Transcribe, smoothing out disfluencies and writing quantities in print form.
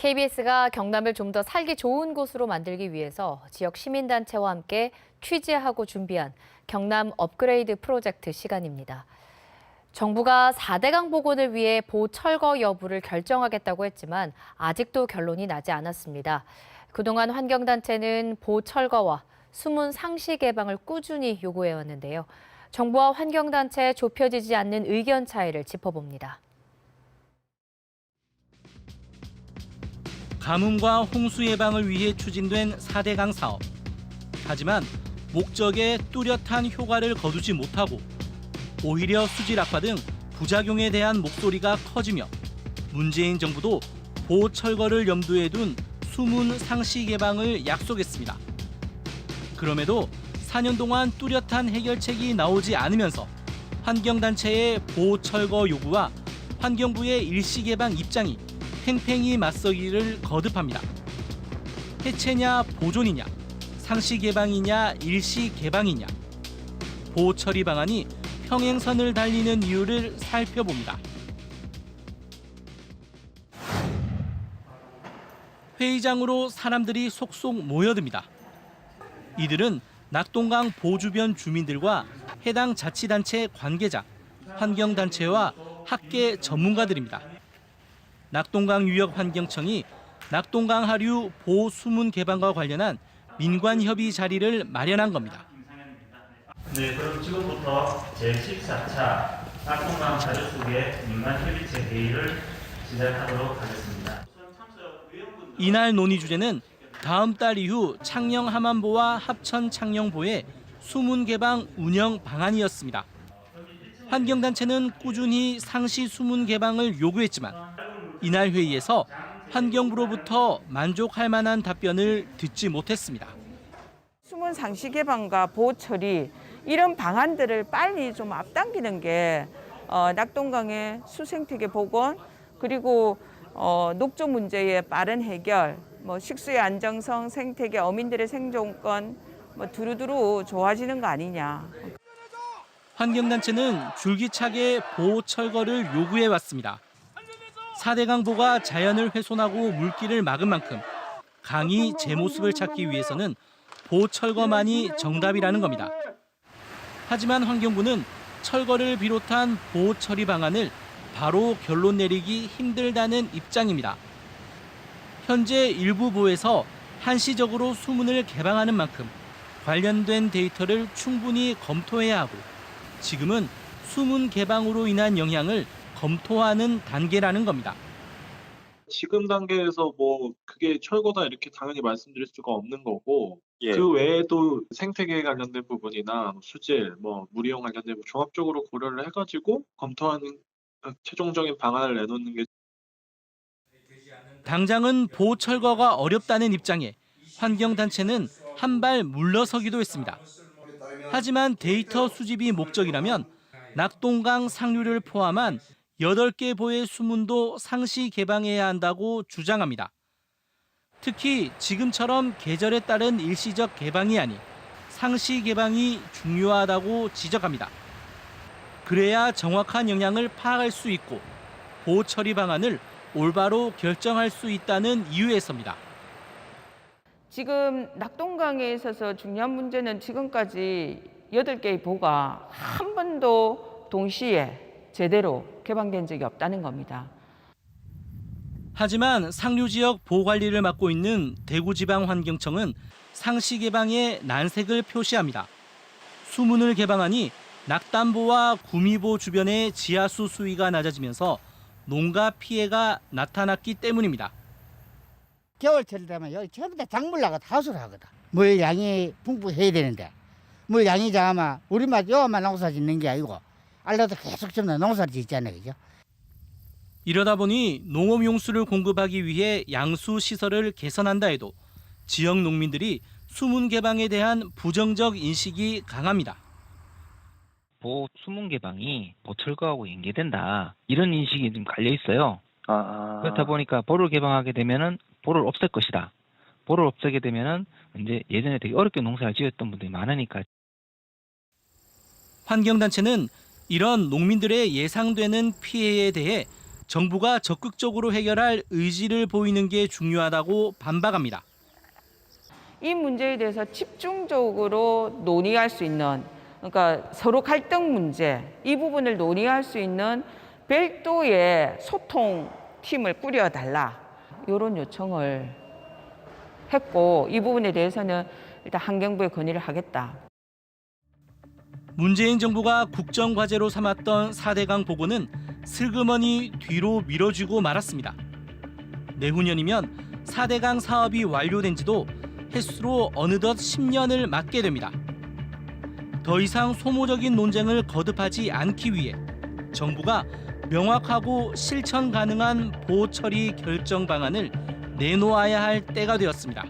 KBS가 경남을 좀 더 살기 좋은 곳으로 만들기 위해서 지역 시민단체와 함께 취재하고 준비한 경남 업그레이드 프로젝트 시간입니다. 정부가 4대강 복원을 위해 보철거 여부를 결정하겠다고 했지만 아직도 결론이 나지 않았습니다. 그동안 환경단체는 보철거와 숨은 상시 개방을 꾸준히 요구해왔는데요. 정부와 환경단체에 좁혀지지 않는 의견 차이를 짚어봅니다. 가뭄과 홍수 예방을 위해 추진된 4대강 사업. 하지만 목적에 뚜렷한 효과를 거두지 못하고 오히려 수질 악화 등 부작용에 대한 목소리가 커지며 문재인 정부도 보철거를 염두에 둔 숨은 상시 개방을 약속했습니다. 그럼에도 4년 동안 뚜렷한 해결책이 나오지 않으면서 환경단체의 보철거 요구와 환경부의 일시 개방 입장이 팽팽히 맞서기를 거듭합니다. 해체냐 보존이냐, 상시 개방이냐 일시 개방이냐, 보처리 방안이 평행선을 달리는 이유를 살펴봅니다. 회의장으로 사람들이 속속 모여듭니다. 이들은 낙동강 보주변 주민들과 해당 자치단체 관계자, 환경단체와 학계 전문가들입니다. 낙동강 유역환경청이 낙동강 하류 보수문 개방과 관련한 민관협의 자리를 마련한 겁니다. 네, 그럼 지금부터 제14차 낙동강 하류 속의 민관협의체 회의를 시작하도록 하겠습니다. 이날 논의 주제는 다음 달 이후 창녕 함안보와 합천 창녕보의 수문 개방 운영 방안이었습니다. 환경단체는 꾸준히 상시 수문 개방을 요구했지만 이날 회의에서 환경부로부터 만족할 만한 답변을 듣지 못했습니다. 숨은 상시 개방과 보처리 이런 방안들을 빨리 좀 앞당기는 게 낙동강의 수생태계 복원 그리고 녹조 문제의 빠른 해결, 식수의 안정성, 생태계 어민들의 생존권 두루두루 좋아지는 거 아니냐. 환경단체는 줄기차게 보철거를 요구해 왔습니다. 4대강보가 자연을 훼손하고 물길을 막은 만큼 강이 제 모습을 찾기 위해서는 보철거만이 정답이라는 겁니다. 하지만 환경부는 철거를 비롯한 보처리 방안을 바로 결론 내리기 힘들다는 입장입니다. 현재 일부 보에서 한시적으로 수문을 개방하는 만큼 관련된 데이터를 충분히 검토해야 하고 지금은 수문 개방으로 인한 영향을 검토하는 단계라는 겁니다. 지금 단계에서 그게 철거다 이렇게 당연히 말씀드릴 수가 없는 거고 예. 그 외에도 생태계 관련된 부분이나 수질, 물이용 관련된 부분 종합적으로 고려를 해가지고 검토하는 최종적인 방안을 내놓는 게 당장은 보철거가 어렵다는 입장에 환경단체는 한 발 물러서기도 했습니다. 하지만 데이터 수집이 목적이라면 낙동강 상류를 포함한 8개 보의 수문도 상시 개방해야 한다고 주장합니다. 특히 지금처럼 계절에 따른 일시적 개방이 아닌 상시 개방이 중요하다고 지적합니다. 그래야 정확한 영향을 파악할 수 있고 보처리 방안을 올바로 결정할 수 있다는 이유에서입니다. 지금 낙동강에 있어서 중요한 문제는 지금까지 8개의 보가 한 번도 동시에 제대로 개방된 적이 없다는 겁니다. 하지만 상류 지역 보호 관리를 맡고 있는 대구지방환경청은 상시 개방에 난색을 표시합니다. 수문을 개방하니 낙담보와 구미보 주변의 지하수 수위가 낮아지면서 농가 피해가 나타났기 때문입니다. 겨울철 되면 여기 전부 다 작물 나가도 하수를 하거든. 물 양이 풍부해야 되는데 물 양이 작으면 우리만 요만 농사 짓는 게 아니고 알라도 계속 좀 농사를 짓잖아요, 그죠? 이러다 보니 농업 용수를 공급하기 위해 양수 시설을 개선한다 해도 지역 농민들이 수문 개방에 대한 부정적 인식이 강합니다. 보 수문 개방이 보철거하고 연계된다 이런 인식이 좀 갈려 있어요. 그렇다 보니까 보를 개방하게 되면은 보를 없앨 것이다. 보를 없애게 되면은 이제 예전에 되게 어렵게 농사를 지었던 분들이 많으니까. 환경단체는 이런 농민들의 예상되는 피해에 대해 정부가 적극적으로 해결할 의지를 보이는 게 중요하다고 반박합니다. 이 문제에 대해서 집중적으로 논의할 수 있는, 그러니까 서로 갈등 문제, 이 부분을 논의할 수 있는 별도의 소통팀을 꾸려달라, 이런 요청을 했고, 이 부분에 대해서는 일단 환경부에 건의를 하겠다. 문재인 정부가 국정과제로 삼았던 4대강 보고는 슬그머니 뒤로 미뤄지고 말았습니다. 내후년이면 4대강 사업이 완료된 지도 햇수로 어느덧 10년을 맞게 됩니다. 더 이상 소모적인 논쟁을 거듭하지 않기 위해 정부가 명확하고 실천 가능한 보호 처리 결정 방안을 내놓아야 할 때가 되었습니다.